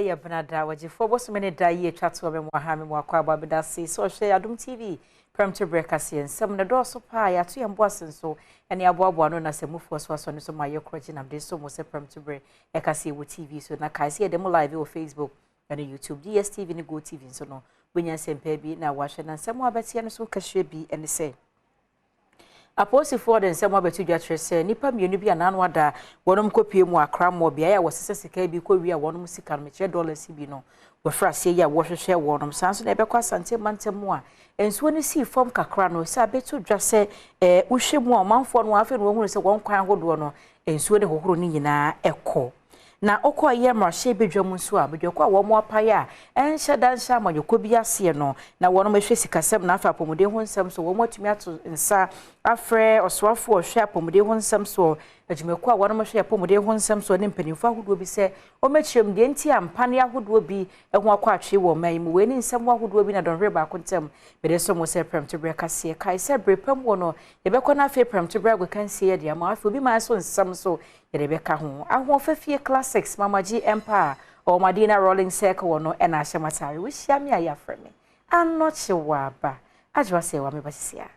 eye benada waje fo boso me ne da ye twato me mo ha me mo akwa ba beda se so hwe Adom TV Premtobre Kasee nsem ne do so pa ya to yembo asenso ene aboabo no na se mufu so ne so maye kroji na de so mo se Premtobre Kasee wo TV so na kai se dem live o Facebook and YouTube DSTV ne Go TV so no benya sempa bi na wahwe na nsem abete ne so Cashew bi ene se Aposi for den sema betu dwatre se nipa mienu bi ananu ada wonom kopie mu akra mo bia ya wosese sika bi ko wi a wonom sika no meche dollars bi no we frase ya wo hwehwe wonom sanso na ebekwa sante mantem a ensuo ne si form kakra no se abetu dwase uhwe mu a manfo no afi no wohunu se won kwan hodo no ensuo ne hohoro ni nyina ekọ na okoye marche bedwam nso a bedwakwa wo mo apaya enhye dansha amanyoko bi ase no na wono mehwe sikasem na afa apomode ho nsem so wo motumi ato nsa afre oswafo ohwe apomode ho nsem so adwumako a wono mehwe apomode ho nsem so ne mpanimfo ahodo bi se o mechirem de nti ampane ahodo bi eho akwa atwe wo man mu we ni nsem ahodo bi na donhwe ba kontem bede so mo se Premtobre Kasee kai se brepam wo no yebekọ na afa Premtobre agwakansie ye de ama afa obi ma so nsem so yerebeka ho ahofafie classics mamaji empire o madina rolling circle wono ena ahyematare wo hia me aya frame anoche waba ajwa se wa me basisia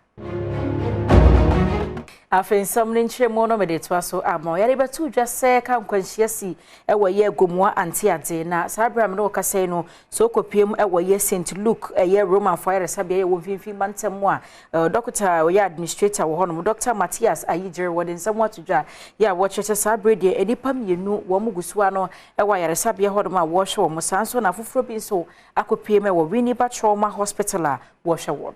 afensam ne nkyeremo no mede toa so ama yare betu dwase ka nkwanhia si ewoye gomua anti ade na sabram no kasei no so kopiem ewoye St Luke eye Roman fire sabia ye wo mfimfim bantam a doctor oye administrator wo hono Dr Matthias Ayigere wodin samwa tudwa ya wo chete sabre de edipa mienu wo mugusuwa no ewa yare sabia hono ma wo hwe wo sanso na foforo bi so akopiem ewo Winneba Trauma Hospital a wo hwe wo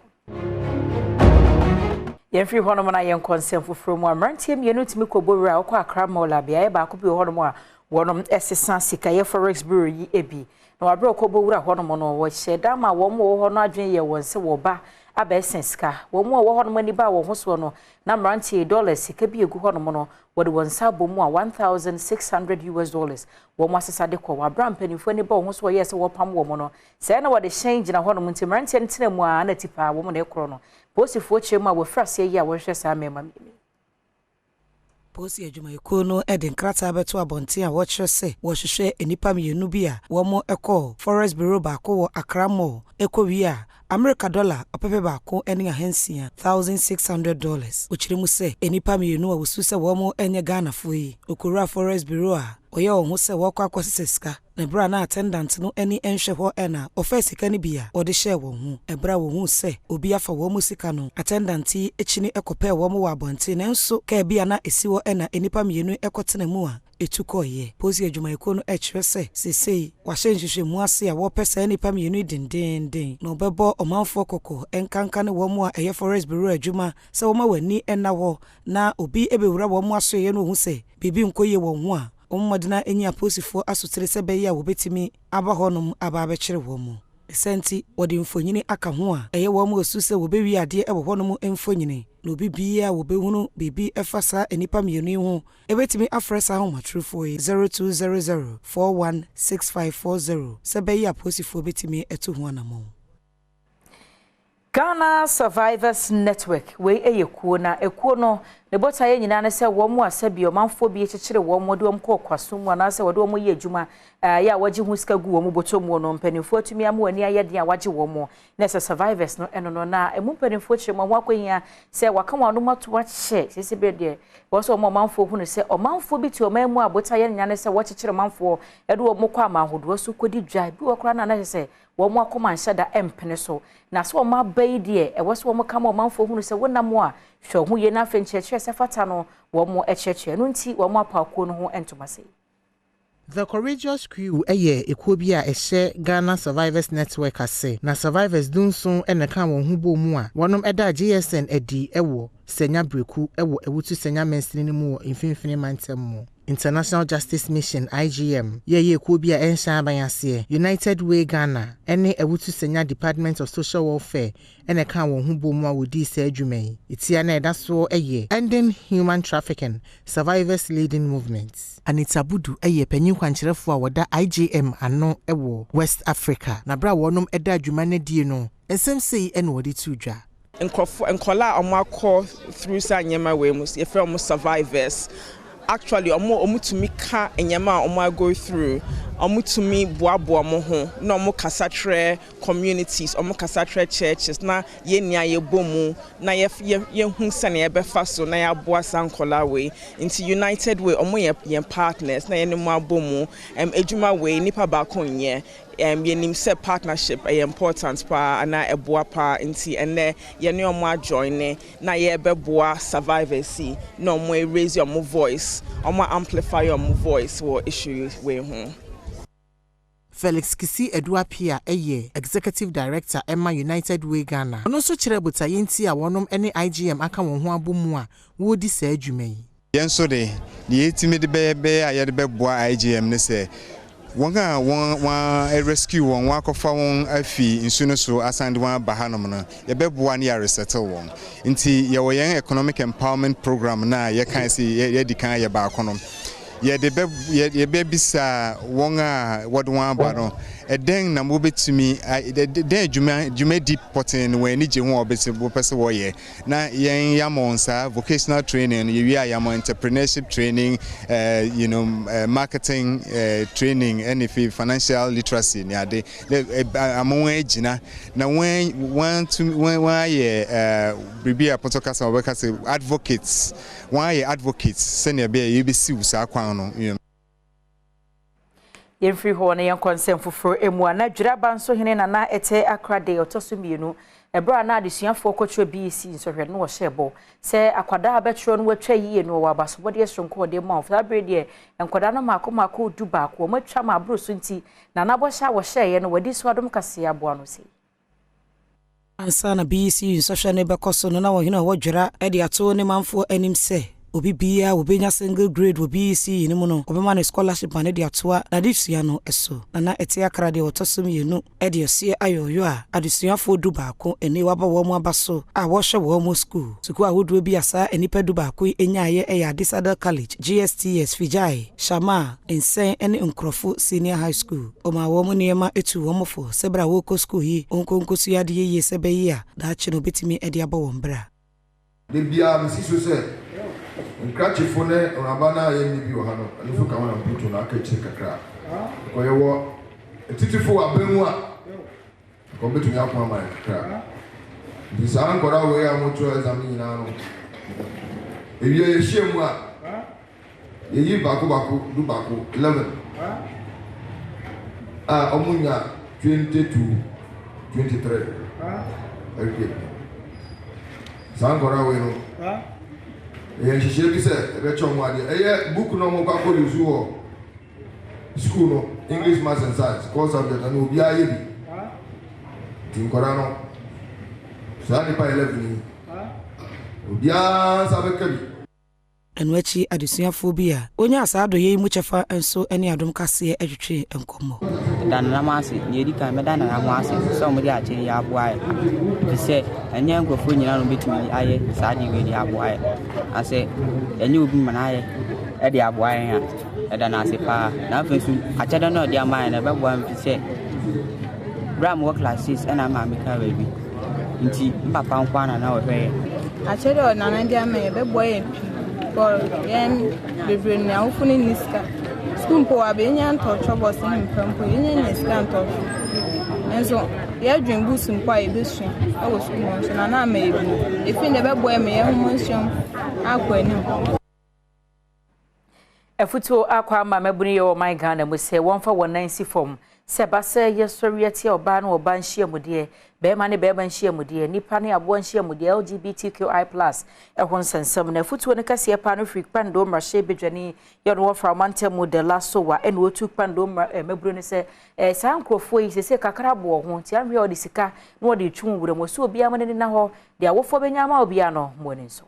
Yemfri hono na yen consent foforo mu amrantie mienu timi kobowura okọ akra mola bia e ba ko bi hono mu a wonom esesa sika ye forex bureau yi ebi na wabre okobowura hono mo no wo hye da ma wo mo ho no adwen ye won se wo ba aba esenska wo mo wo hono mani ba wo ho so no na amrantie dollars sika bi egu hono mo no wo de won sa bomu a $1,600 wo mo asesa de ko wabra mpanifo ni ba wo ho so ye se wo pam wo mo no se na wo de change na hono mo nti amrantie ntena mu a na tipa wo mo na ekro no Posifo chema wo frase ya wo hwe sa mema mimi Posi adwuma ekono eden krata abeto abonten a wo kyerɛ sɛ wo hwehwɛ enipa mienu bi a wo mo ekɔ forest bureau ba ko wo Accra Mall ekowi a America dollar opepe ba ko eni ahensia $1,600 ochire mu sɛ enipa mienu a wosu sɛ wo mo enye Ghana fo yi okura forest bureau a oye wo ho sɛ wo kwa akɔsesika na bra na attendant no eni enhwe ho ena ofesika ni bia ode hye wo ho ebra wo hu sɛ obi afa wo mu sika no attendant yi echini ekɔpɛ wo mo wa abonten nanso ka bia na esi wo ena enipa mienu ekɔtena mu a etukoye posi adwuma ekono ekyerɛ sɛ sesei wahye nhwehwɛ mu ase a wo pɛ enipa mienu dindindin na obɛbɔ omanfo kokɔ enkanka ne wo mo a eye forest bureau adwuma sɛ wo ma wani ena wo na obi ebewura wo mo aso ye no hu sɛ bibi nkoye wo ho a ommodina enyi aposifo asotere sɛ bɛyɛ a wobetimi aba hɔnom aba abɛkyere wo mo esenti wode mfonyini aka ho a ɛyɛ wo mo osu sɛ wobewi ade ɛwɔ hɔnom mfonyini no bibia wobehunu bibi ɛfasa enipa mienu ho ebetimi afresa ho matrufo 0200416540 sɛ bɛyɛ aposifo betimi ɛto ho anamo Ghana Survivors Network we eyekuo na ekuo no ne bota ye nyina ne se wo mu asabi o manfo bi ekyekere wo mu de wo kɔ kwaso mu na se wo de wo ye adwuma ya waji hu sika gu wo mu boto mu no mpanimfo atumi am ani ayede a waji wo mu na se survivors no eno no na emu mpanimfo kyere mu akwahia se waka wano mato ahye sese be de wo so mo manfo hu ne se o manfo bi ti o man mu abota ye nyina ne se wo kyekere manfo de wo mu kwa amahodo so kodi dwa bi wo kra na se wo mu akoma nhyada empene so na so ma bai de e wo so mo kama o manfo hu ne se wonam a hwe hu ye na fenkyekye se fata no wo mo ekyekye no nti wo mo apako no ho entomase The Courageous Crew ekuo bi a ehye Ghana Survivors Network ase na survivors dunson eneka won hu bo mu a wonom eda GSN edi ewo senya breku ewo ewutu senya mensini mu mfimfini mantem mu International Justice Mission IGM ekuo bi a ensha abayase United Way Ghana ene ewutu senya Department of Social Welfare eneka won hu bo mu a wodi se adwuman itia na eda so Ending Human Trafficking Survivors Leading Movements Anita Budu panyin kwankyerefo a woda IGM ano ewo West Africa na bra wonom eda adwuma na die no ensem sei ene wodi tudwa enkola omakọ through sa nyema we mus ye from survivors actually omo to me ka enyema omo go through omutumi boaboa mo ho na omo kasatre communities omo kasatre churches na ye nia ye bomu na ye hu sane ye befa so na ya boa sankola we into United Way omo ye partners na ye ne mo abomu ejuma we nipa ba konye yenim se partnership important pa na eboa pa nti ene ye ne omo join na ye beboa survivors na omo raise your voice omo amplify your voice for issues we ho. Felix Kisi Eduapia eye Executive Director Emma United Way Ghana. Ono so kire botaye nti a wonom ene IGM aka won ho abomu a wo di sa adwuma yi. Yenso de yetimi de be a yede beboa IGM ne se won rescue won wakofa won afi nsuno so asande won bahanom no ye beboa ne ya resettle won. Nti ye wo yen economic empowerment program na ye kan se ye di kan ye ba akonom. Ye be bisa wonga wodwan ba no eden na mo betumi den djuma deep potin when ni je ho obese bo pese wo ye na yen yamonsa vocational training ye wi ayamo entrepreneurship training marketing training and if financial literacy ni ade amon agina na when ye bibia potokasa obekase advocates why advocates senior be ye be si usa kwan no Yemfri ho na yenkonsem foforo emu ana dwiraba nso hene na na ete akrade otoso mienu ebra na adesuafo kotwe BC nsohwe no wo hyebo se akwada abetro no watwa yiye no wa basobode esronko de ma ofra brede enkwada no mako du ba ko matwa ma abro so nti na nabosha wo hyeye no wadi so Adom Kasee abo no se ansa na BC nsohwe ne bekoso no na wo hene wo dwira e de ato ne manfo anim se obi bia obenya single grade obi si ni mu no obema na scholarship ane de atoa na disia no eso na ete akra de otosom yenu e de osie ayoyo a adesuafo du baako eni waba wo mu abaso a wo hwe wo mu school suku ahodo bi asa enipa du baako enyaye e ya Disadel College GSTS Fijai Shama Ensen ene Nkrofo Senior High School o ma wo mu niema etu wo mofo sebra wo ko school yi onkonkosu ya de ye sebe yi a da chi no betimi e de aba wo mbra de bia misiso se nkrachi fone onabana ye ni bi ohano alifu ka wana mputo na akachi kakra ko yewo etitifo abemu a ko betumi akoma ma kakra di san kora we ya moto exam ni na no ewie ye hiemu a ye yi bako du bako 11 omunya 22 23 okay san kora we no ye shishire bi se ebe chomo ade eye book no mo kwa ko yuzu wo school no English maths and science course subject and obi aye bi tinkora no sa ni pa 11 ni obi a sabe kabi enwachi adesuafo bi a onya asado ye mu chefa enso ene Adom Kasee atwetwe enkomo dan na mase ni edi kan me dan na ho ase so mo di ache ya aboa e se enye nkofo nyina no betumi aye saadi we di aboa e ase enye obi mana aye e di aboa e ha e dan ase pa na fesu ache dan no di amane na beboa mfi se bram work classes ena ma me ka baby nti papa nkwana na wo hwe ache do na na di amane beboa e for yen bebre na ufuni niska school po abenya nto trouble sin mpampo yen niska nto enso ya dwen busu mpo a ebesu awo school mo so na ma ebi efi ne beboa me ye ho nsom akwa anim efuto akwa ma mabuni ye o my Ghana mu se wonfa wonan si fom se ba se ye sorieti oba na oba nhia mude be ma ne be ba nhia mude nipa ne abo nhia mude LGBTQI+ ehon sensem na efuto ne Kasee pa no free pando mrahye bedwani ye no fra mantem model so wa ene otu pando maburu ne se san krofo yi se kakra bo ho ti anwe odi sika na odi twu wure mo so obi amane na ho de awofo benyama obi ano mo ne so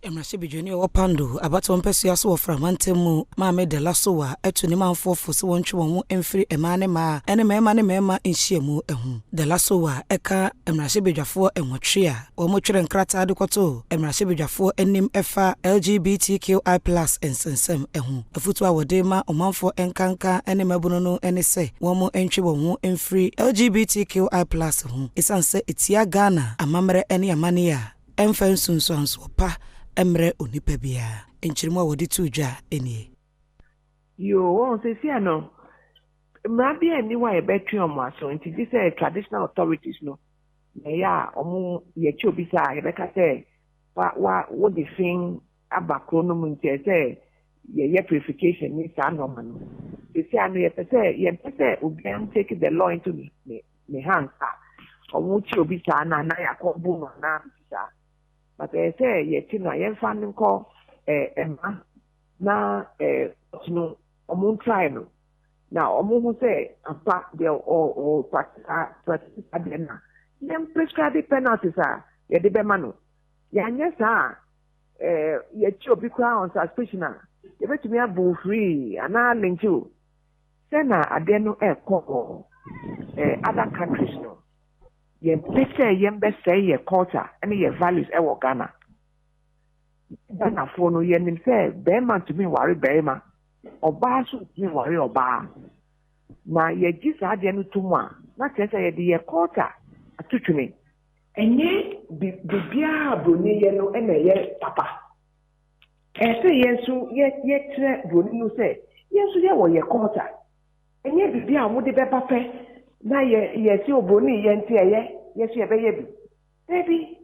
Emrahye bedwani wo pando abato mpesua so wo fra mantemu ma me de la so wa etu ni manfofo se wontwe won emfiri emane ma ene mema ne mema nhyiamu ehu de la so wa eka Emrahye bedwafo enwotwe a wo mo twere nkrata de koto Emrahye bedwafo enim efa LGBTQI+ ensensem ehu efutu a wode ma omanfo enkanka ene mabuno no ene se wo mo entwe won emfiri LGBTQI+ hu isanse etia Ghana amamre ene amane ya emfa nsunsuanso pa emre onipa bia enchirimo wodi tujwa enie You won't say, no. Maybe anyway, better on my so into this traditional authorities, no. Yeah, ye chobisa, Rebecca say, what the thing about chronomun say, ye purification is normal. You see, I know ye say, we can take the law into me hands, or won't you be sana, and I call boom on now, but I say, ye tina, ye fan call Emma, na no, try no. Now, almost say, apart there or practice again. Then prescribe penalties are ye de bemano. Yan yes, ye chobi crown suspicion. You bet me a bull free, and I link you. Sena adeno call other countries no. Ye better yen best say ye culture and ye values Ghana. Ghana for no yen say, Bearman to me worry Bearman. Oba so me worry Oba. Na ye gis adeno to one, not just a ye culture. Atuchuni. Enye bibia broni ye no ye papa. Say yensu ye tre broni no say yensu ye wo ye culture. Enye bibia mo de be pape na ye si obroni ye nti yesu ye be ye bi. Baby.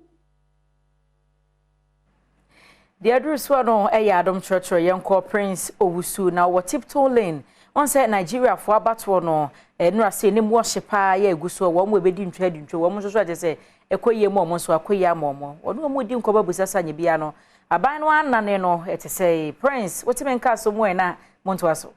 The address no Adom Church yenko Prince Owusu na wo tiptoe lane. On say Nigeria for abatwo no nura say nim worship ye eguso wo mo ebedi ntwa di ntwa wo mo so je say ekoye mo so akoye amomo ono mo di nkoba busasa nye bia no aban no anane no ete say Prince wotime nka so mo na monto aso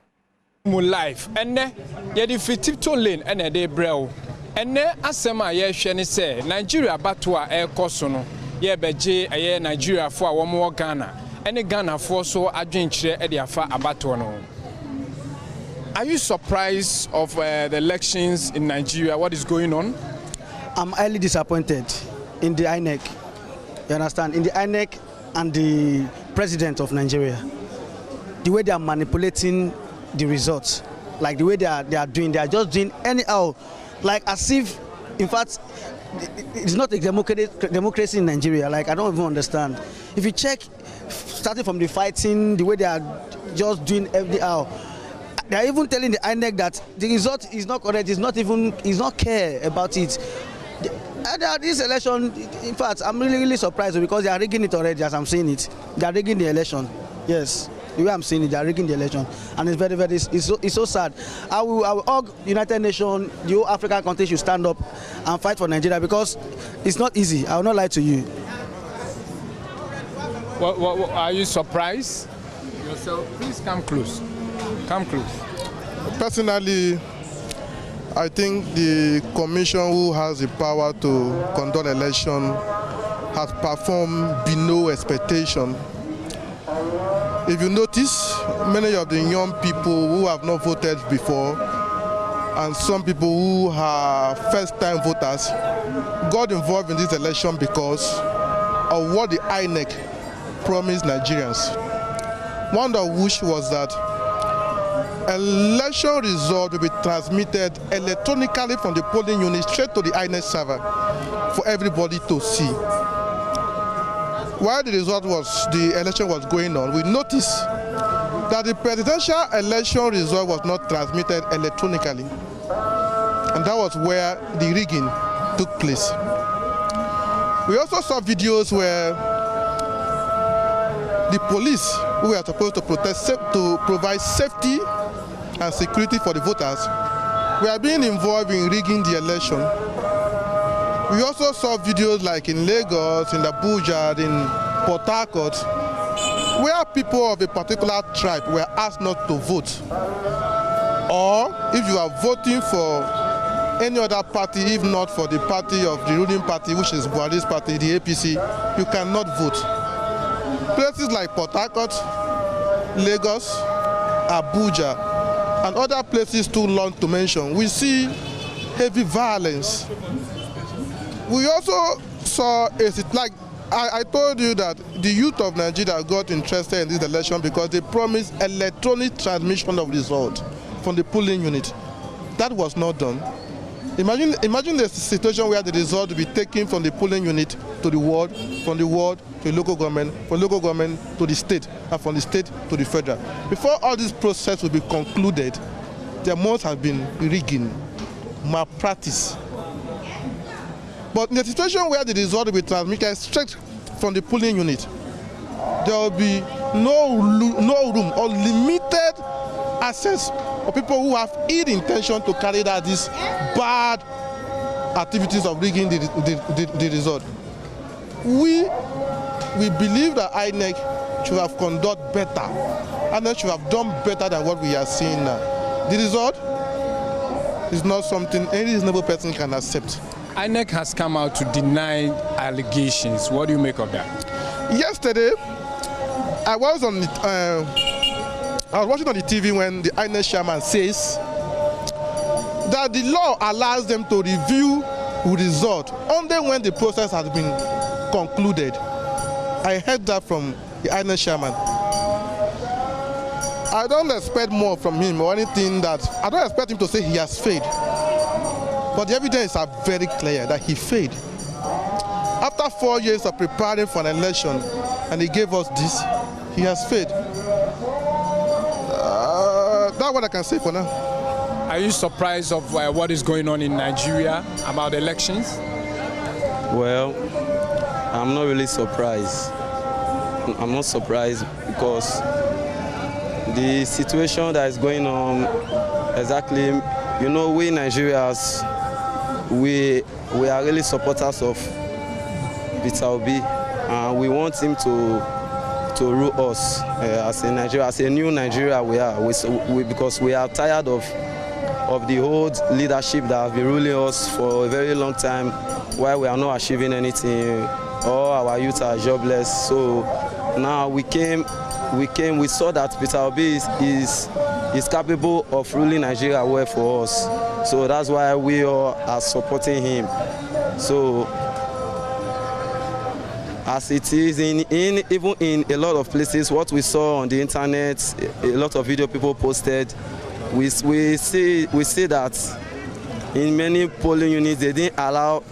mo life enne ye di tiptoe lane ene de brew enne asema ye hwe ne say Nigeria abatwo a ekoso no ye beje eye Nigeria fo a wo mo Ghana ene Ghana fo so adwenkyere e de afa abatwo no. Are you surprised of the elections in Nigeria? What is going on? I'm highly disappointed in the INEC. You understand? In the INEC and the president of Nigeria. The way they are manipulating the results, like the way they are doing, they are just doing anyhow, like as if, in fact, it's not a democracy in Nigeria. Like I don't even understand. If you check, starting from the fighting, the way they are just doing anyhow. They are even telling the INEC that the result is not correct. It's not care about it. This election, in fact, I'm really surprised because they are rigging it already. As I'm seeing it, they are rigging the election. Yes, the way I'm seeing it, they are rigging the election, and it's very, it's so sad. I will urge United Nations, the whole African countries should stand up and fight for Nigeria because it's not easy. I will not lie to you. Are you surprised yourself? Please come close. Come close. Personally, I think the commission who has the power to conduct election has performed below expectation. If you notice, many of the young people who have not voted before and some people who are first-time voters got involved in this election because of what the INEC promised Nigerians. One of which was that election result will be transmitted electronically from the polling unit straight to the INEC server for everybody to see. While the election was going on, we noticed that the presidential election result was not transmitted electronically, and that was where the rigging took place. We also saw videos where the police, who were supposed to provide safety and security for the voters, we are being involved in rigging the election. We also saw videos like in Lagos, in Abuja, in Port Harcourt, where people of a particular tribe were asked not to vote. Or if you are voting for any other party, if not for the party of the ruling party, which is Buhari's party, the APC, you cannot vote. Places like Port Harcourt, Lagos, Abuja, and other places too long to mention, we see heavy violence. We also saw, like I told you, that the youth of Nigeria got interested in this election because they promised electronic transmission of results from the polling unit. That was not done. Imagine the situation where the result will be taken from the polling unit to the ward, from the ward to the local government, from local government to the state, and from the state to the federal. Before all this process will be concluded, there must have been rigging, malpractice. But in the situation where the result will be transmitted straight from the polling unit, there will be no room or limited access for people who have ill intention to carry out these bad activities of rigging the result. We believe that INEC should have conducted better, and they should have done better than what we are seeing now. The result is not something any reasonable person can accept. INEC has come out to deny allegations. What do you make of that? Yesterday, I was watching on the TV when the INEC chairman says that the law allows them to review the result only when the process has been concluded. I heard that from the INEC chairman. I don't expect more from him or anything that I don't expect him to say he has failed. But the evidence are very clear that he failed. After 4 years of preparing for an election, and he gave us this, he has failed. That's what I can say for now. Are you surprised of what is going on in Nigeria about elections? Well, I'm not really surprised. I'm not surprised because the situation that is going on, exactly, you know, we Nigerians, we are really supporters of Peter Obi, and we want him to rule us as a Nigeria, as a new Nigeria. We are because we are tired of the old leadership that have been ruling us for a very long time, while we are not achieving anything. All our youth are jobless. So now we saw that Peter Obi is capable of ruling Nigeria well for us. So that's why we all are supporting him. So as it is even in a lot of places, what we saw on the internet, a lot of video people posted, we see that in many polling units they didn't allow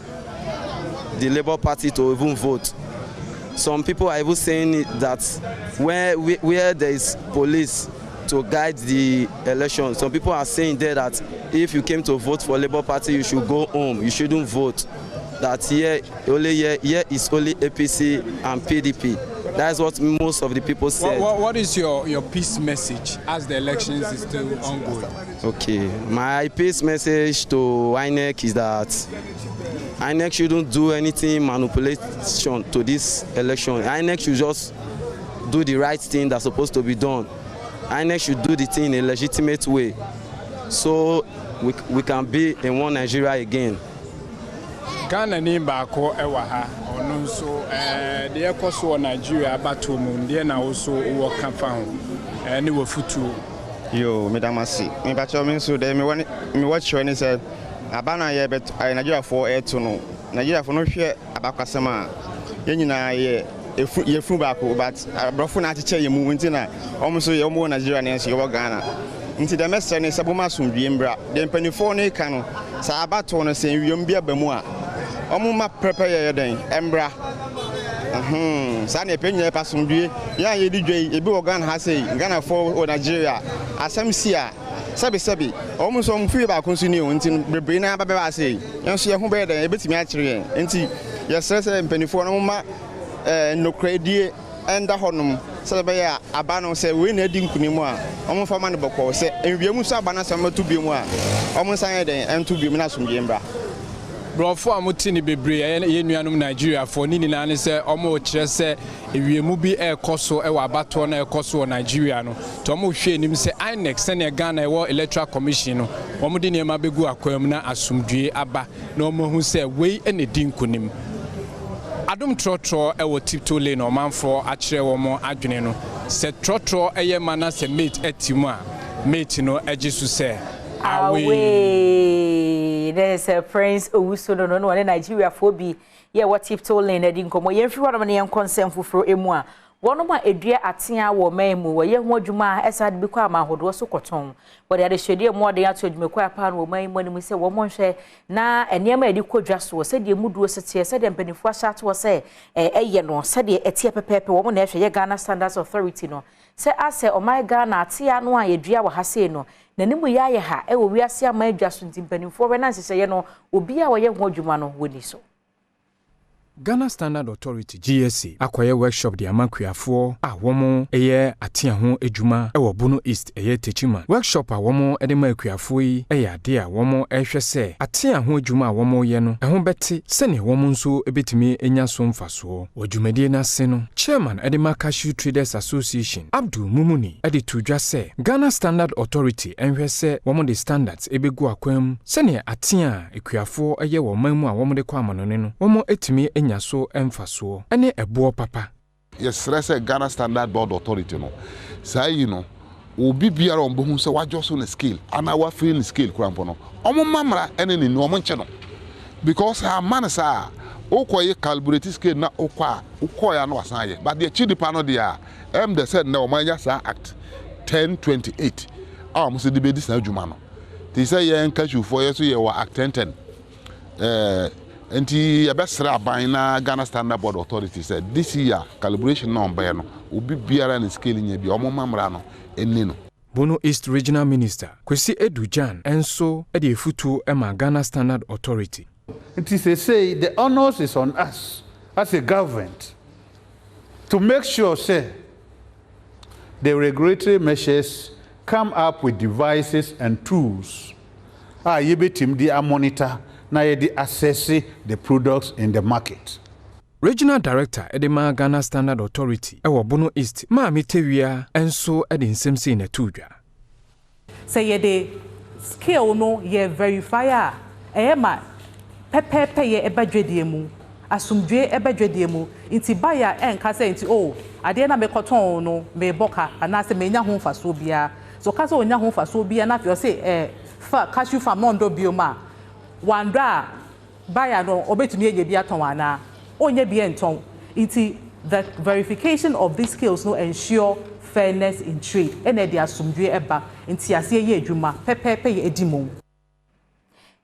the Labour Party to even vote. Some people are even saying that where there is police to guide the election, some people are saying there that if you came to vote for Labour Party, you should go home, you shouldn't vote. That here is only APC and PDP. That's what most of the people said. What is your peace message as the elections is still ongoing? Okay, my peace message to INEC is that INEC shouldn't do anything manipulation to this election. INEC should just do the right thing that's supposed to be done. INEC should do the thing in a legitimate way, so we can be in one Nigeria again. Ghana ni baako ewa ha ono nso de ekoso Nigeria bato mu de na also wo kafa ho ne wo futu yo medamasi me bacho me nso de me watch ni say abana ye bet Nigeria for eto no Nigeria for no hwe abakwasem a ye nyina ye efu baako but abrofo na acheche ye mu nti na omso ye omo Nigeria na ye wo Ghana nti de mestre ne sebo masomdwie mbra de mpanifo ne ka no sa abato no se wiem bia bamu a Omuma prepare den embra sa na epenye pasomdue ya ye di dwei ebi wo Ghana ha sei Ghana for Nigeria asem si a sebi omu so mfi ba konsu ni o nti bebre na ba ba sei yenso ye ho be den ebetimi a kire yen nti ye sese mpanifo no ma nokradie enda honom se be ya aba no se we na edi nkunimu a omu fa ma ne bokọ se enwiemu so aba na se matu biemu a omu san ye den entu biemu na somdue mbra Brofo amutini bebre ye nuanom Nigeria for ni na ne se omo kire se ewiemu bi ekoso e wa bato na ekoso Nigeria no to omo hwe nim se INEC se ne Ghana ewo electoral commission no omo di ne ma begu akwam na asomdue aba na omo hu se wei ene di nkonim Adom trotro e wo tipto lane omanfo a kire wo mo adwene no se trotro eye mana se mate atimu a mate no egisu se away. There's a Prince Owusu no Nigeria for be. Yeah, what tiptoe lane edi nkomo. Ye free one man yan consent for emwa. Wonoma edua atia wo maimu wo ye ho adwuma esade bi kwa amahodo so koton wo de adehwede mo de ato adwuma kwa pa no maimu ni se wo monhwe na enema edi kodwa so se de muduo sete se de mpanifo ahyato wo se eye no se de etie pepepe wo mo na ehwe ye Ghana Standards Authority no se ase o my Ghana atia no a yedua wo hase no nanimu ya ye ha wo wiase ama adwa so ntimpanifo we na nsese ye no obi a wo ye ho adwuma no woni so Ghana Standard Authority GSA akoye workshop di amankuafo a womo eye atia ho edwuma ewo Bono East eye Techima workshop a womo ede makuafo yi eye ade a womo ehwe se atia ho edwuma a womo ye no eho beti se ne womo nso ebetimi enya so mfaso odwumadie na se no chairman ede Cashew Traders Association Abdul Mumuni ede tudwa se Ghana Standard Authority enhwe se womo de standards ebegu akwam se ne atia ekuafo eye wo manmu a womo de kwa amanone no womo etimi so emfaso ene ebo papa yes rese Ghana Standard Board Authority no say no obi biara on bohu se wajoso na scale ana wa free na scale krampo no omo mamra ene ni no nche no because a man sa okoye calibrate scale na okoya no asan ye but the chidipa no dia the said na omanya sa act 1028 am se de be dis na adwuma no they say ye Cashew for ye so ye wa act 1010 Enti yabesra aban na Ghana Standard Board Authority said this year calibration number no obi biara na scale nya bi omo mamra no eni no. Bono East Regional Minister Kwesi Edujan enso e de futu ema Ghana Standard Authority. It is a say the onus is on us as a government to make sure say the regulatory measures come up with devices and tools. Yebetim di monitor na yedi assess the products in the market. Regional Director Edema Ghana Standard Authority ewo Bono East Maami Tewia enso edi nsemse na tudwa. Say yede scale no ye verifier ma pepepe ye ebadwedie mu asumdwe ebadwedie mu inti baya enka say inti ade na me koton no me boka anase me nya ho faso bia so ka say onya ho faso bia na fio say Cashew farm no ndo bioma wandra baya no obetumi eye bia ton ana onye bia nton inti the verification of these skills no ensure fairness in trade ene dia asumdwe eba inti ase ye adwuma pepepe ye edimo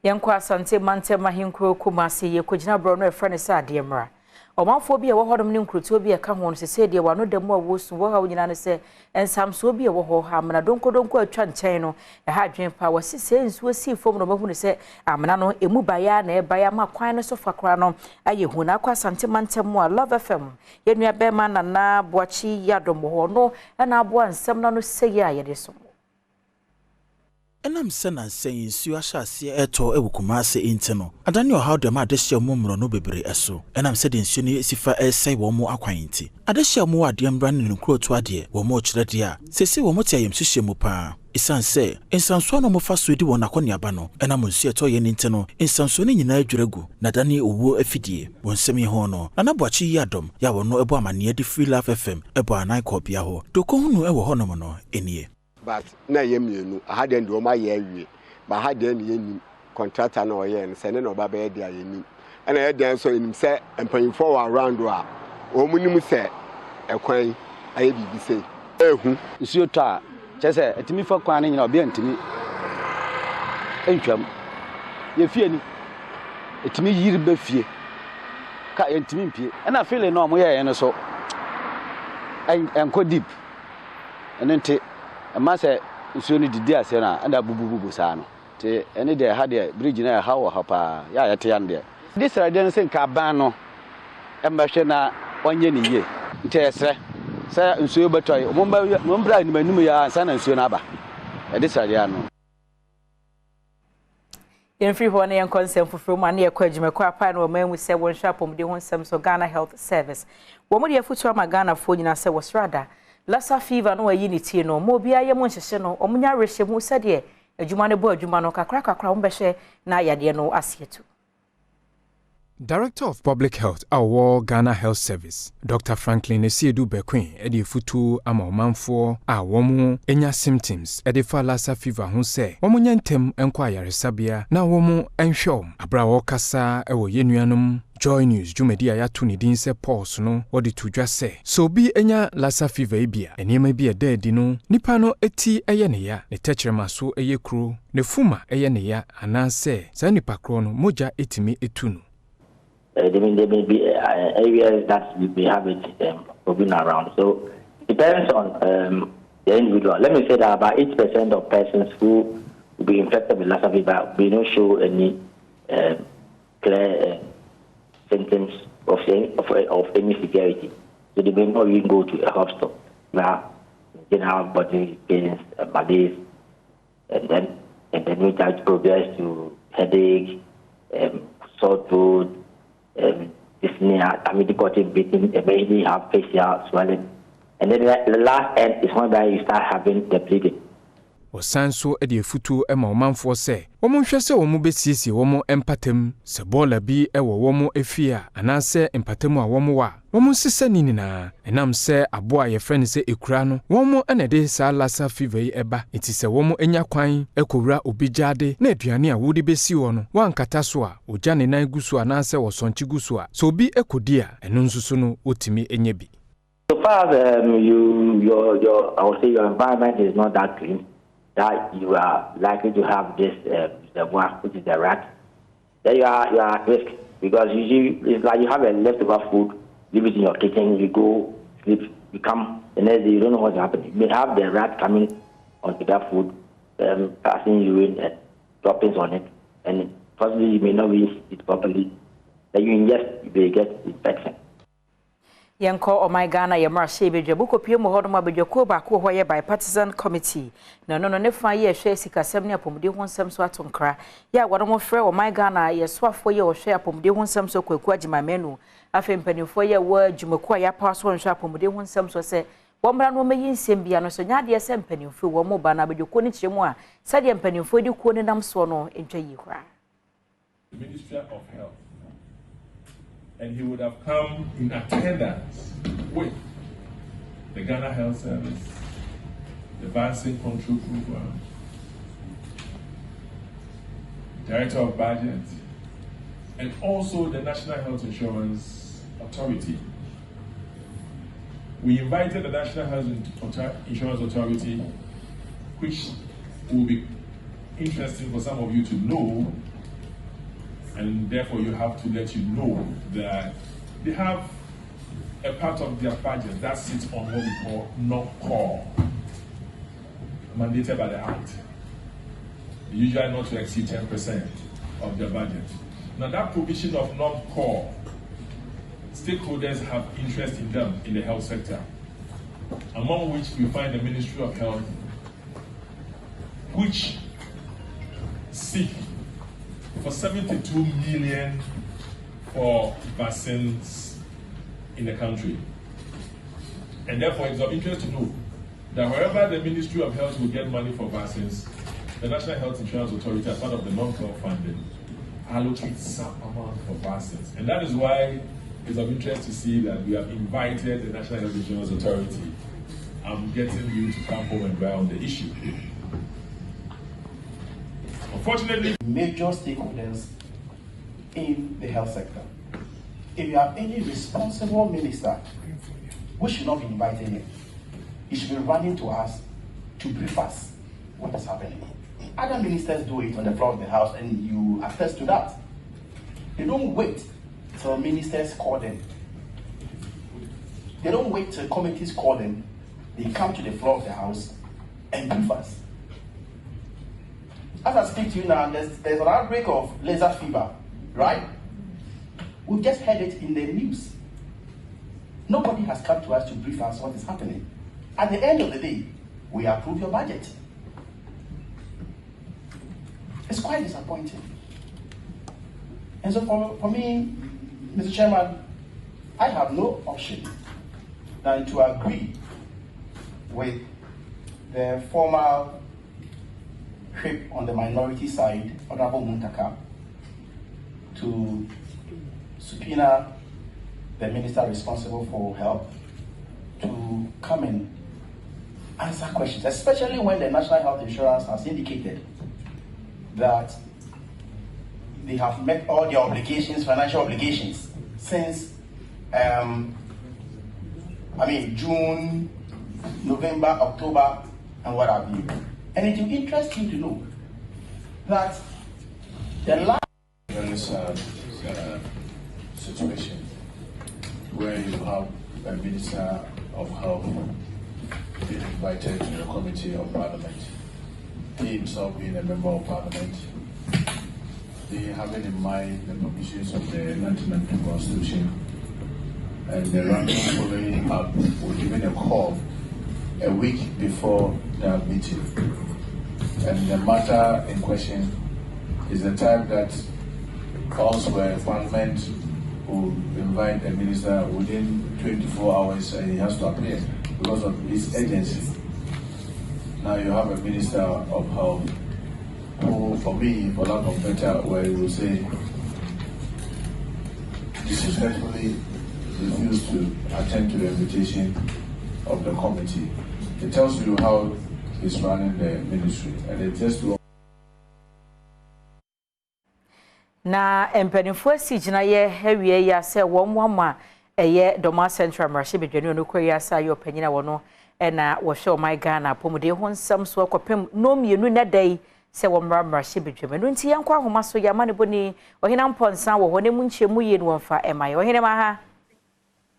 Yanko asante mante mahinkro kumase ye kogina bro no efre ne sa de mra omanfo bi e wo hodom ne nkruto bi e ka ho no se de wano demu a wo su wo ha wonyina ne se ensamso bi e wo ho ha amna donkodonko atwa nchen no e ha dwen pa wo se nsuo si fom no mahu ne se amna no emu baya na e baya ma kwan no so fakra no aye hu na akwa asante mante mo a Love FM ye nua be ma na boachi Adom ho no na abo ansem na no se ye aye de so enam sena sen nsuo ahyase eto ewukumase intino adane how dem adehye momro no bebre eso enam se de nsuo ni sifa esai wo mo akwanti adehye mo ade mbra ne nkroto ade wo mo kyerede a sesi wo mo tia yem hyehyɛ mu pa isanse insanso no mo fa so di won akoniaba no enam nsuo eto ye intino insanso ne nyina adwuregu na dane owo afidie wonsem ye ho no na boachi Adom ya wo no ebo amane di Free Love FM ebo anan kopia ho doko hunu ewo ho no no enie but na yemienu ahade ndi o ma ye awie ba ahade ni yenim contractor na oye en se ne no ba be dia yenim na ye den so enim se empanyimfo wa around a o munim se ekwan aye bibi se ehu nsuo to a chese etimi fa kwan ne nyina obi antimi entwam ye fie ni etimi yiri ba fie ka entimi mpie na feel no mo ye no so enko deep enente ama se nsuo ni didi ase na anda bubububu saa no te ene de ha de bridge na ha wo ha pa ya yete yan de this radio se nka ban no embahwe na onye ni ye nte esre se nsuo betoi mo mbra ni manum ya ansa na nsuo na aba this radio no Free ho na yan consent fufuru ma na ye kwa adwuma kwa pa na o manwu se won shapom de ho nsem so Ghana Health Service wo mo de afutu ama Ghana fo nyina se wo srada Lassa fever no ayi ni tie no mo bia ye mo nhyehyɛ no omunya rehye mu sɛde adwuma ne bo adwuma no kakra wo bɛhwɛ na yade no asietu Director of Public Health Awo Ghana Health Service Dr. Franklin Esiedu Bekwin edi futu ama omanfo a womu enya symptoms edi fa Lassa fever ho se womu nyentem enko ayaresabia na womu enhwom abra wo kasa ewo yenuanom Joy News dwumadi a yɛato ne din sɛ Pulse no wɔde to dwa sɛ so bi enya Lassa fever bi a enema bi ɛdaadi no nipa no eti ɛyɛ ne ya ne tɛkyerɛma so ɛyɛ kuro ne fuma ɛyɛ ne ya anaasɛ saa nipa kro no mogya etimi etu no. There may be areas that we have it moving around. So it depends on the individual. Let me say that about 80% of persons who will be infected with Lassa fever will not show any clear symptoms of any severity. So they may not even go to a hospital. Now, general body pains, malaise, and then we try to progress to headache, sore throat, dyspnea, difficulty breathing, eventually have facial swelling. And then the last end is when you start having the bleeding. Osanso edi efutu ema omanfo se womo hwe se womo besiesie womo empatem se bola bi ewo womo efia anase empatem a womo wa womo sisa ninina enam se aboa ye friend se ekura no womo enede sa Lassa fever yi eba enti se womo enya kwan ekowura obijade na aduane a wodi besi wo no wankata so a ogya ne nan gusu anase wosonchi gusu a so bi ekodi a eno nsusu no otimi enya bi. So far as your I would say your environment is not that clean, that you are likely to have this reservoir, which is the rat, then you are at risk, because usually it's like you have a leftover food, leave it in your kitchen, you go sleep, you come, and then you don't know what's happening. You may have the rat coming onto that food, passing urine and droppings on it, and possibly you may not rinse it properly. Then you ingest, you may get infection. Yanko o my Ghana ye marche be dwabuko pie mo hodoma be dwako ba ko hoye bipartisan committee no ne fa ye hwe sikasem ne apomde ho nsem so atonkra ya gwado mo frɛ o my Ghana ye soafo ye o hwe apomde ho nsem so kwaku agimamenu afa mpanifo ye wa dwumako a ya pa so nhwe apomde ho nsem so se wo mra no meyi nsem bia no so nya de se mpanifo wo mo ba na be dwako ni kyeremu a sade mpanifo di ko ne nam so no entwa yi hwa. Ministerial of Health, and he would have come in attendance with the Ghana Health Service, the Vaccine Control Program, Director of Budget, and also the National Health Insurance Authority. We invited the National Health Insurance Authority, which will be interesting for some of you to know, and therefore you have to let you know that they have a part of their budget that sits on what we call non-core, mandated by the Act. Usually not to exceed 10% of their budget. Now that provision of non-core, stakeholders have interest in them in the health sector, among which we find the Ministry of Health, which seek for 72 million for vaccines in the country. And therefore it's of interest to know that wherever the Ministry of Health will get money for vaccines, the National Health Insurance Authority, as part of the non-core funding, allocates some amount for vaccines. And that is why it's of interest to see that we have invited the National Health Insurance Authority. I'm getting you to come home and dwell on the issue. Unfortunately, major stakeholders in the health sector. If you have any responsible minister, we should not be inviting him. He should be running to us to brief us what is happening. Other ministers do it on the floor of the house, and you attest to that. They don't wait till ministers call them. They don't wait till committees call them. They come to the floor of the house and brief us. As I speak to you now, there's an outbreak of Lassa fever, right? We've just heard it in the news. Nobody has come to us to brief us what is happening. At the end of the day, we approve your budget. It's quite disappointing. And so for me, Mr. Chairman, I have no option than to agree with the former whip on the minority side, Honorable Muntaka, to subpoena the minister responsible for health to come and answer questions, especially when the National Health Insurance has indicated that they have met all their obligations, financial obligations. since June, November, October, and what have you. And it will interest you to know that the last very sad situation where you have a Minister of Health being invited to the Committee of Parliament, he himself being a member of Parliament, having in mind the provisions of the 1992 Constitution, and the ranking following up were given a call a week before that meeting. And the matter in question is the time that elsewhere Parliament will invite the minister within 24 hours and he has to appear because of his agency. Now you have a Minister of Health who, for me, for lack of better word, will say disrespectfully refused to attend to the invitation of the committee. It tells you how he's running the ministry, and it just na empanifo sigina ye hewie ya se wonwama eye Doma Central Marche bedwani no koya sa yo panyina wono na wo hwe o my Ghana pomode ho nsam so akopem no mienu na dai se wo Marche bedwani no nti yankwa homa so ya mane boni ohina mponsa wo hone mu nchemu ye no mfa emaye ohine ma ha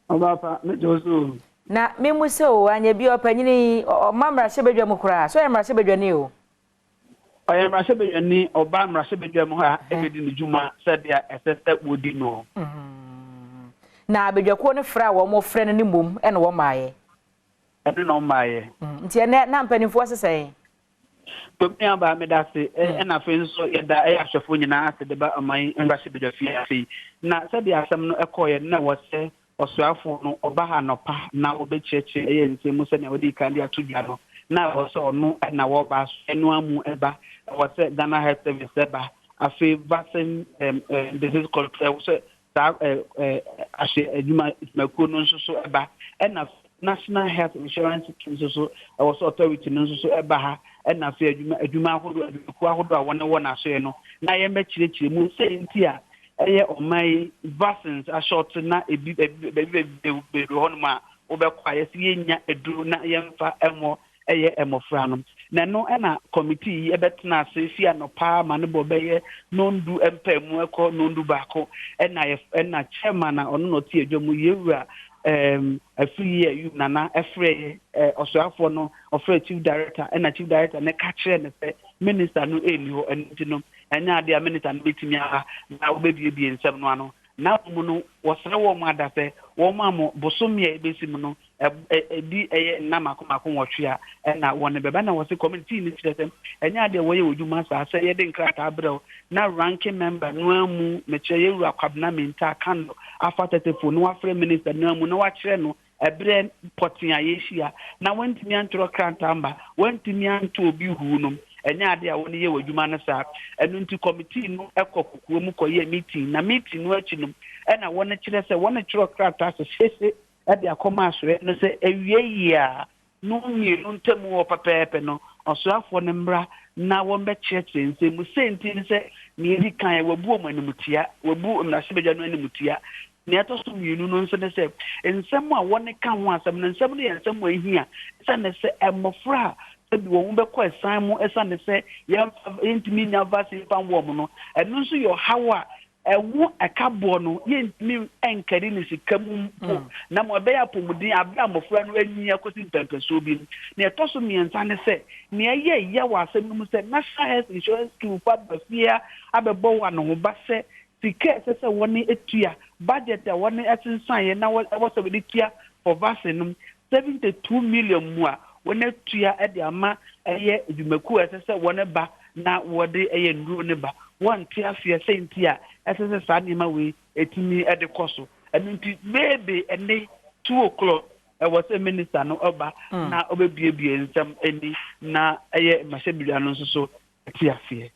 Obapa me jozo na memu se o anya bi o panyini o Marche bedwani kura so ya Marche bedwani o I Marche bedwani oba Marche bedwani ha ebedi ni juma sadia esese wodi no na abedwako ne fra wo mo frɛ ne mom ene wo maaye ene no maaye nti ene na mpanifo asesɛn to me aba me da se ena fe nso yeda ahwefo nyina ase de ba aman Marche bedwafi afi na sadia asɛm no ekoye na wo se osuafo no oba ha no pa na obecheche ntemu se na odi kan dia tudwa no na wo se ono na wo ba enu amu eba wo se Ghana Health Service eba afi vaccine disease control so ashe adwuma mako no nso so eba na National Health Insurance nso so was authority nso so eba ha na afi adwuma ahodo a wona so no na ye mechirechire mu se ntia eye omai vaccines a short na ebi honma obekwa yesi yenya eduru na yemfa emo eye emofra no na no na committee ebetena asefi anopa ma ne bobeye nondu empemu ekọ nondu baako na chairman na ono no tie dwomu yewura afiye yu nana efre osuafo no ofre chief director na chief director ne ka kire ne se minister no eni ho entino enya ade minister no betimi aha na obebie nsem no ano na mu no wosere wo mu adafe wo mu amo bosomia ebesim no edi eye na makomako wotwe a na wone beba na wose community ni kyerem enya ade wo ye odwuma sa ase ye de nkrata abrew na ranking member no amu meche ye ru akwabna menta kan afa tetefo no afre minister no amu na wa kire no ebre potin ayehia na wantimi antro kranta amba wantimi anto obi hu no enya ade a woni ye wadwuma na sa enu nti committee no ekokokuo mu koye meeting na meeting no achinum ena wona kire se wona kire krata se sese ade akoma so no se ewie ya no mienu ntemu wo papepe no osuafo ne mbra na won be kire nse mu senti ne se ne edi kan wabu omanimutia wabu Marche bedwani animutia ne atoso mienu no nse ne se ensem a wona ka ho asem ne nsem ne ensem a ehia se ne se emofra ebi wo be kwa san mu esa ne se ya intimi nya vaccine pan wo mu no enu nso yo hawa ewu akabo no yentimi enkari ni sikamu na mo be ya pomudin abra mofra no anyia kosi mpempeso bi ne etoso miensa ne se ne ye wa asem mu se National Health Insurance Scheme kwa bafia abebo wa no ho ba se sike se woni etua budget a woni atinsan ye na wo so be tia for vaccine 72 million mu a wona tua ede ama eye edumaku esese wona ba na wode eye nduro ne ba wonte afia senti a esese sa nima we etimi ede koso enunti bebe ene 2 o'clock was a minister no oba na obebiebie nsam eni na eye Marche bedwani nso so eti afia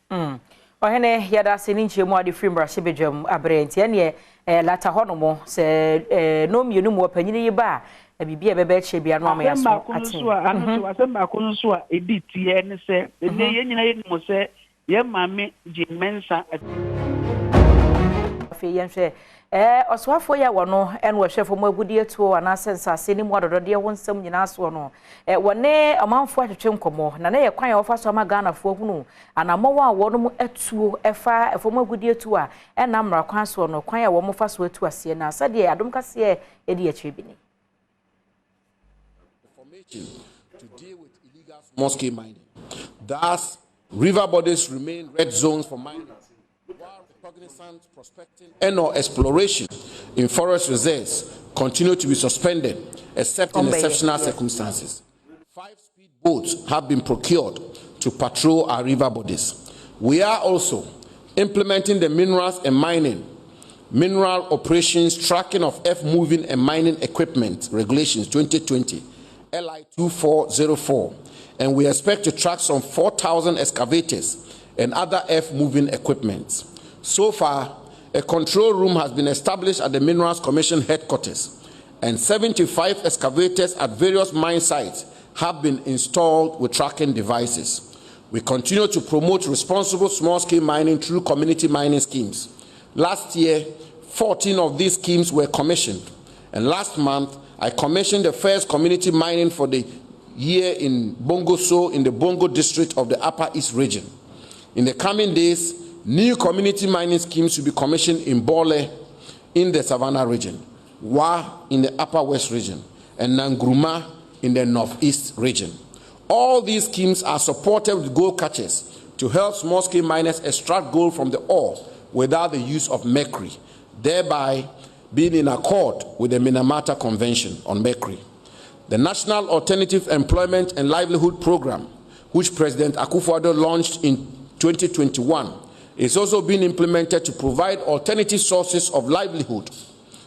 ohene yada sini nchemu ade free Marche bedwam abrenti ene lata honomo se no mienu mu opanyini yi ba bibia bebe che bia no amayaso atin anu asemba kono so a editie ne se ne ye nyina ye mo se ye mame ji mensa afi yenhwe Oswafo ya wono en wo hwefo mo agudie tuo ana sensase ni mu adodode ho nsam nyina so no wone amanfo atwetwe nkomo na ye kwan ya ofa so ma Ghana fo hunu anamo wa wono mu atuo efa efo mo agudie tuo a na mra kwan so no kwan ya wo mo fa so atu ase na sade Adom Kasee edi akyire bi ni to deal with illegal small-scale mining. Thus, river bodies remain red zones for mining, while recognizant prospecting and/or exploration in forest reserves continue to be suspended, except in exceptional circumstances. 5 speed boats have been procured to patrol our river bodies. We are also implementing the minerals and mineral operations tracking of earth-moving and mining equipment regulations 2020. LI 2404, and we expect to track some 4,000 excavators and other earth-moving equipment. So far, a control room has been established at the Minerals Commission headquarters, and 75 excavators at various mine sites have been installed with tracking devices. We continue to promote responsible small-scale mining through community mining schemes. Last year, 14 of these schemes were commissioned, and last month, I commissioned the first community mining for the year in Bongoso in the Bongo district of the Upper East region. In the coming days, new community mining schemes will be commissioned in Bole in the Savannah region, Wa in the Upper West region, and Nangruma in the Northeast region. All these schemes are supported with gold catchers to help small-scale miners extract gold from the ore without the use of mercury, thereby being in accord with the Minamata Convention on Mercury. The National Alternative Employment and Livelihood Program, which President Akufo-Addo launched in 2021, is also being implemented to provide alternative sources of livelihood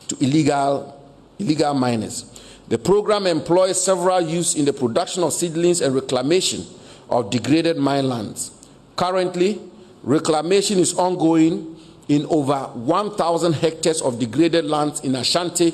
to illegal miners. The program employs several youths in the production of seedlings and reclamation of degraded mine lands. Currently, reclamation is ongoing in over 1,000 hectares of degraded lands in Ashanti,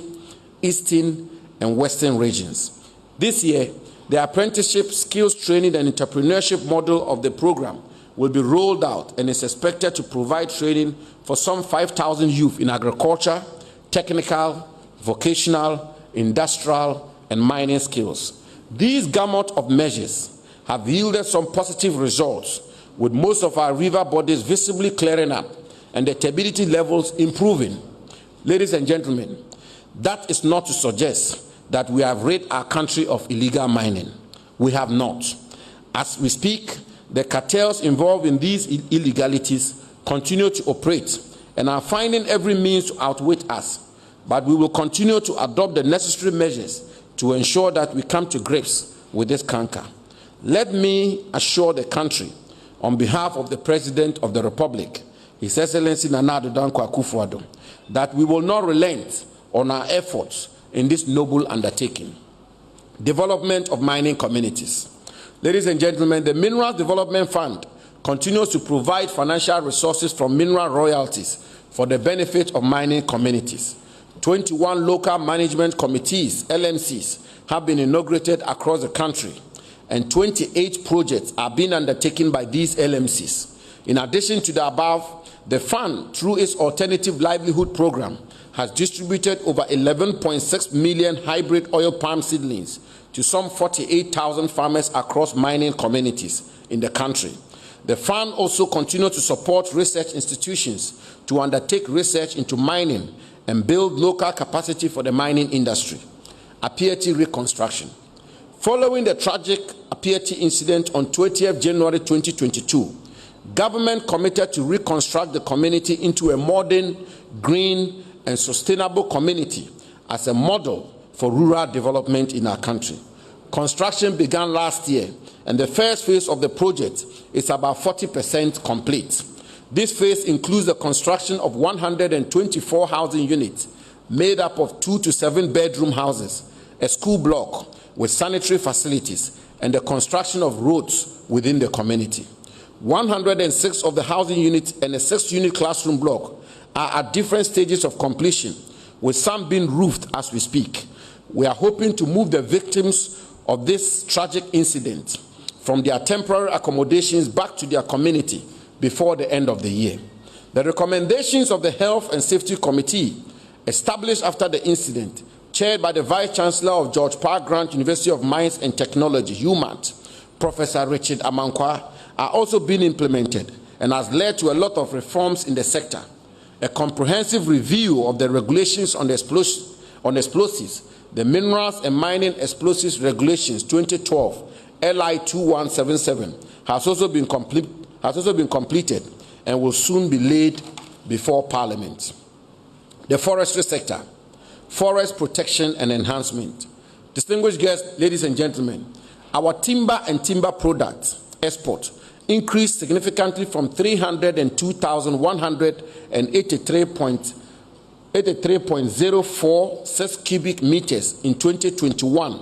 Eastern, and Western regions. This year, the apprenticeship, skills training, and entrepreneurship model of the program will be rolled out and is expected to provide training for some 5,000 youth in agriculture, technical, vocational, industrial, and mining skills. These gamut of measures have yielded some positive results, with most of our river bodies visibly clearing up and the turbidity levels improving. Ladies and gentlemen, that is not to suggest that we have rid our country of illegal mining. We have not. As we speak, the cartels involved in these illegalities continue to operate and are finding every means to outwit us. But we will continue to adopt the necessary measures to ensure that we come to grips with this canker. Let me assure the country, on behalf of the President of the Republic, His Excellency Nana Addo Dankwa Akufo-Addo, that we will not relent on our efforts in this noble undertaking. Development of mining communities. Ladies and gentlemen, the Minerals Development Fund continues to provide financial resources from mineral royalties for the benefit of mining communities. 21 local management committees, LMCs, have been inaugurated across the country, and 28 projects are being undertaken by these LMCs. In addition to the above, the fund, through its Alternative Livelihood Program, has distributed over 11.6 million hybrid oil palm seedlings to some 48,000 farmers across mining communities in the country. The fund also continues to support research institutions to undertake research into mining and build local capacity for the mining industry. Apieti reconstruction. Following the tragic Apieti incident on 20th January 2022, government committed to reconstruct the community into a modern, green, and sustainable community as a model for rural development in our country. Construction began last year, and the first phase of the project is about 40% complete. This phase includes the construction of 124 housing units made up of 2 to 7 bedroom houses, a school block with sanitary facilities, and the construction of roads within the community. 106 of the housing units and a 6-unit classroom block are at different stages of completion, with some being roofed as we speak. We are hoping to move the victims of this tragic incident from their temporary accommodations back to their community before the end of the year. The recommendations of the Health and Safety Committee established after the incident, chaired by the Vice Chancellor of George Park Grant University of Mines and Technology, UMAT, Professor Richard Amankwa, are also being implemented and has led to a lot of reforms in the sector. A comprehensive review of the regulations on explosives, the Minerals and Mining Explosives Regulations 2012, LI 2177, has also been completed and will soon be laid before Parliament. The forestry sector, forest protection and enhancement. Distinguished guests, ladies and gentlemen, our timber and timber products export increased significantly from 302,183.04 cubic meters in 2021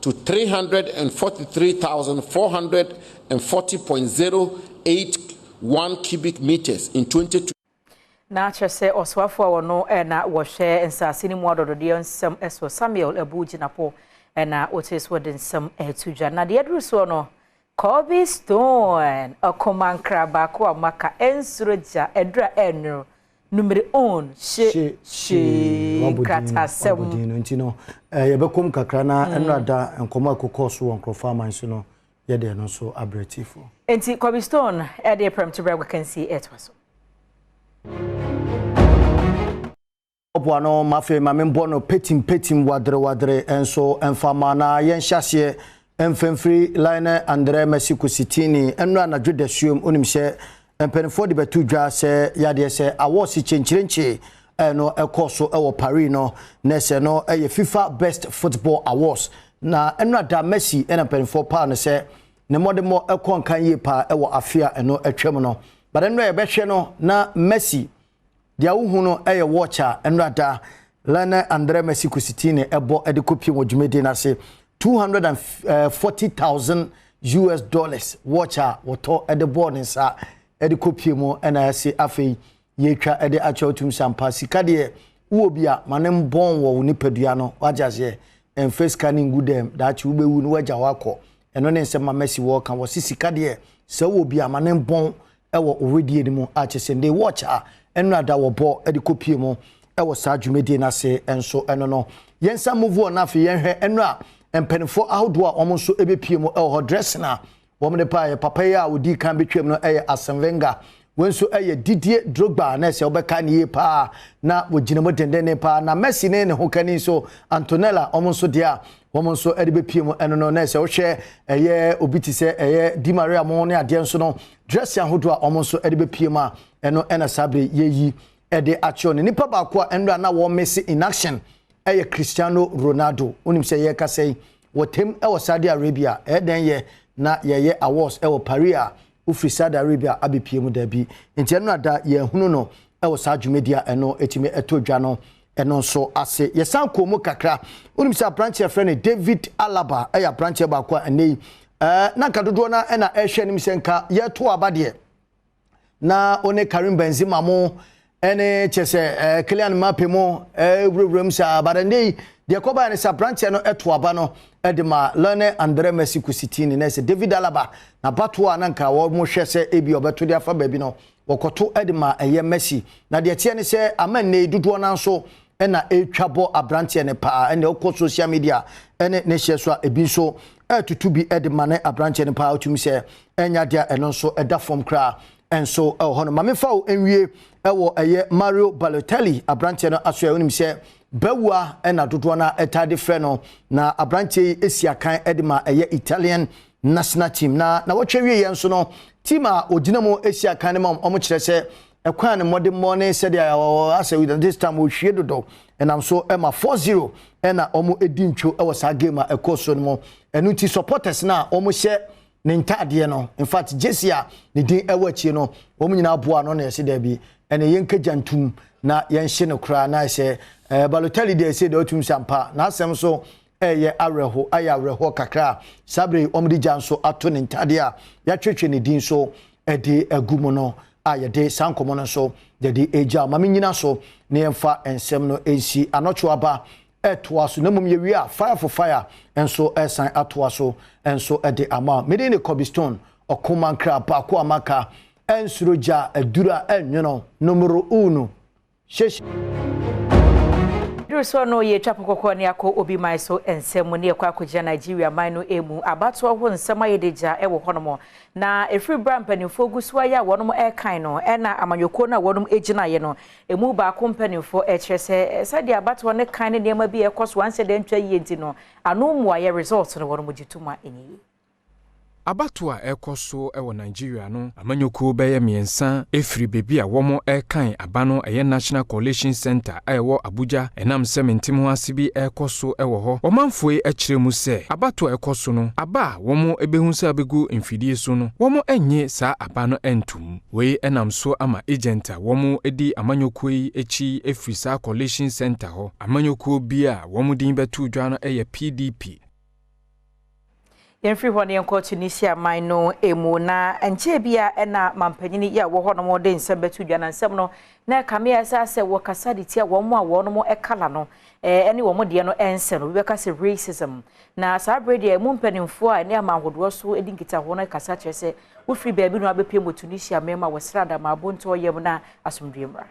to 343,440.081 cubic meters in 2022. Na chese oswafo wono na wo hwe nsase ni mu adodode nsem eso Samuel Abuji napo na otis wodin nsem etudwa na de aduru so no Kobe Stone akomankra ba ko amaka ensuroja edra enro numero 1 she krata sem wabudin ntino yebekom kakra na enrada enkomo akoko so wonkrofa man so no ye de no so abretifo enti Kobe Stone e de Premtobre Kasee etwaso Obuano mafe mamembono petim wadre enso enfama na yenhyase enfemfri line Andre Mexico City enra na dwedasuom onimhye empenfo de betudwa se yade se awosi chenchirenche no ekoso ewo Paris no nese no eye FIFA Best Football Awards na enra da Messi empenfo pa no se ne modemo ekonkan ye pa ewo afia eno atwam no but enra ye behwe no na Messi dia uhuno eye watcher enrada lana Andre Mexico City ebo edikopi wodwumede na se $240,000 watcher woto edebo nsa edikopi mu na se afei yetwa ede achotum sampa sika de wo bia manem bon wo nipadua no wajase en face scanning gudem dachi ubewu no waja wako eno ne nsema Messi wo kan wo sika de se wo bia manem bon ewo owedie ni mu achese de watcher enrada wo bo edikopi mu ewo sa dwumede na se enso eno no yensa move on afi yenhwe enra empenfo ahodo a omonso ebepie mu ewo dress na womde pa ye papa ya odi kan betwem no eye Asenvenga wenso eye Didier Drogba na se obeka ne pa na wogina dendene pa na Messi ne hokani so Antonella omonso dia womonso edebepie mu eno no na se wo hwe eye obiti se eye Di Maria mo ne ade nso no dress ahodo a omonso edebepie ma eno ena sabre yeyi ede acho ne nipa ba ko enra na wo Messi in action eye Cristiano Ronaldo unim se ye kasei wotem e Saudi Arabia eden ye na ye awards e Paris ufri Saudi Arabia abepie mu da bi enti eno ada ye hunu no e Saudi media eno etime etodwa no eno so ase ye san ko mu kakra unim se branch friend David Alaba e ya branch ba ko enei na kadodo na e na ehwe nim se nka ye to abade na one Karim Benzema mo ene chese Kylian Mbappe mo wurum sa barande de ko ba ne sa branch no eto aba no edema lane Andre Mexico City ne se David Alaba na bato ananka wo mo hwese ebi obeto de afa ba bi no wokoto edema eye Messi na de tie ne se amanne dudo na nso ena etwabo abranche ne pa ene okọ social media ene ne hye so ebi so etutu bi edema ne abranche ne pa otumi se enya dia eno nso eda form kra enso hono mamefa o enwie ewo eye Mario Balotelli abranche no aso ya onim se bawa ena dodo na etade frɛ no na abranche esiakan edema eye Italian national team na wotwe wie yenso no team a oginamo esiakan ne ma omo kyerɛ se ekwan ne modern morning said ase with this time we hwie dodo enam so ema 4-0 ena omo edintwo ewo sa game a ekoso no mo enu ti supporters na omo hye ne ntade no in fact Jesia ne din ewachi no omo nyina aboa no na yesi da bi ene yenka jantum na yenhye no kra na se Balotelli de se de otum sampa na asem so eye areho ayareho kakra sabre omdi janso ato ne ntade a ya twetwe ne din so ede agumo no ayede sankomo no so de eja mame nyina so ne emfa ensem no ensi anocho aba etoa so na mum ye wi a fire for fire enso esan atoa so enso ede ama mede ne Kobe Stone okomankra pa ko amaka ensuroja adura enwono numero 1 shesh Yedru so no ye twa pokoko ne akọ obi mai so ensem ne ekwa akogya Nigeria man no emu abato ho nsema yedeja ewo hono na efri bram panimfo gusuwa ya wonom ekan no na amanyoko na wonom ejina ye no emu ba kompanimfo ekyese sade abato ne kan ne nema bi ekoso anse de ntwa ye nti no anu mu aye result no wonom gituma enyi Abato a ekoso ewo Nigeria no amanyoko beye miensa efri bebi a womo ekan abano eye National Coalition Center ewo Abuja enam sementim ho asibi ekoso ewo ho omanfoe ekiremu se abato ekoso no aba womo ebehu se abegu mfidie so no womo enye sa abano entum we enam so ama agenta womo edi amanyoko yi echi efri sa Coalition Center ho amanyoko bi a womo din betu dwa no eye PDP Yemfri hone yenko Tunisia man no emu na enche bia na mampanyini ya wo hono mo de nsem betu dwa na nsem no na kamea asa wo kasa de tia wo mo a wo no mo ekala no ene wo mo de no ense no be kasa racism na sabrede emu mpanimfo a ne amanhodo so edinkita ho no kasa kyerese wo free baabi no abepie mo Tunisia mema wo srada ma bonto yem na asomdwemra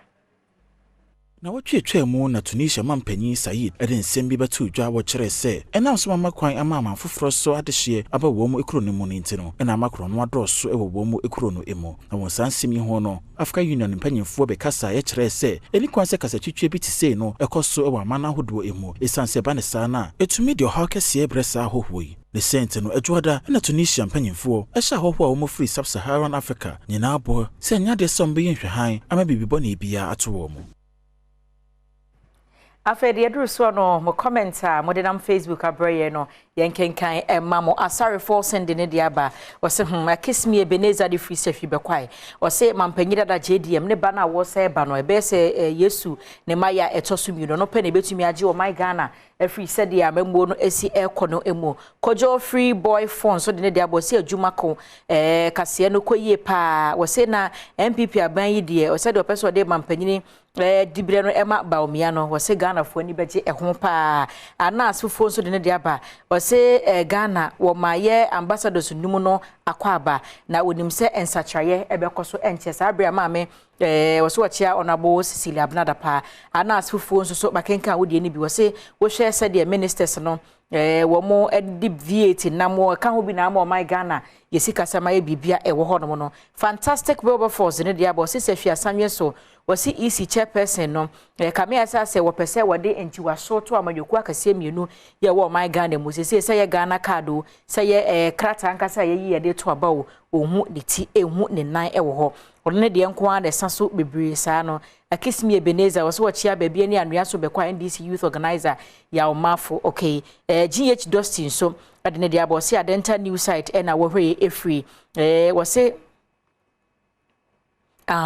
na watwetwa mu na Tunisia mampanyi Said ede nsem bi betu dwa wo kyerɛ sɛ ɛnam so mamakwan ama foforo so adehye aba wo mu ekuro no mu nti no ɛna makro no adɔ so ɛwɔ wo mu ekuro no emu na wɔn sansemi ho no Africa Union mpanyimfo be kasa ye kyerɛ sɛ eni kwan sɛ kasa twetwe bi ti sei no ɛkɔ ɛwɔ amana hodo emu esanse ba ne saa na etumi de ɔhaw kɛse brɛsa hohoi ne sente no adwoada na Tunisia mpanyimfo ɛhyɛ hoho a wɔn free sub-Saharan Africa nyina abo sɛ nyade som be nhwɛhan ama bibibɔ ne bia ato wɔ mu Afedi Yedru so no mo commenta mo de nam Facebook abreye no yenkenkan mamo asare for send ne dia ba wose akismi Ebeneza de free safi bekwai wose mampanyida da JDM ne ba na wo se ba no ebe se Yesu ne maya etosumi no pe ne betumi age o my Ghana free said ya membo no esi ekono emu kojo free boy phone so de ne dia bo se adwuma ko kase no koyie pa wose na MPP aban yi de wose de opeso de mampanyini dibre no ema baomia no wose Ghana fo ni beje ehon pa anas fo so de ne dia ba wose Ghana wo maye ambassadors numu no akwaba na wonim se ensachaye ebekoso enche sa abria ma me wose wachia onabo Cecilia Abnada pa anas fo so bakenka wo de ni bi wose wo hwe se de ministers no wo mo edip VAT na mo ka ho bi na mo my Ghana yesika sama ye bibia ewo ho no no fantastic Wilberforce ne dia bo se sefia sanwe so wasi EC chairperson no kamea sase wo pese wode enchiwa soto amanyoku akase mienu ye wo my Ghana mu se ye Ghana card o se ye krata nkasa ye yi de to aba o ohu de ti ehu ne nan ewo ho odne de enko a de saso bebre saa no akismi Ebeneza wose wo chia baabi ani anua so bekwa NDC youth organizer ya omafo okay GH Dustin so adne de abo se adenta new site na wo hwe efri wose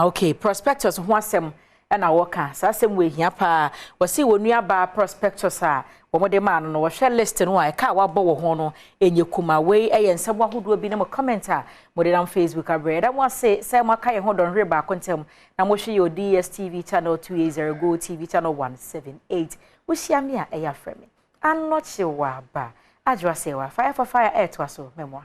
okay prospectus ho asem na woka sa asem we hia pa wose wonua ba prospectus a womode ma no wo hwe list no a ka wa bo wo ho no enyekuma we ensem ahodo bi na mo commenter mode na Facebook abre da mo say maka ye ho don hwe ba kontem na mo hwe yo DSTV channel 280 Go TV channel 178 wo hia me a eya frame anoche wa ba adwa se wa fire for fire air to aso memoa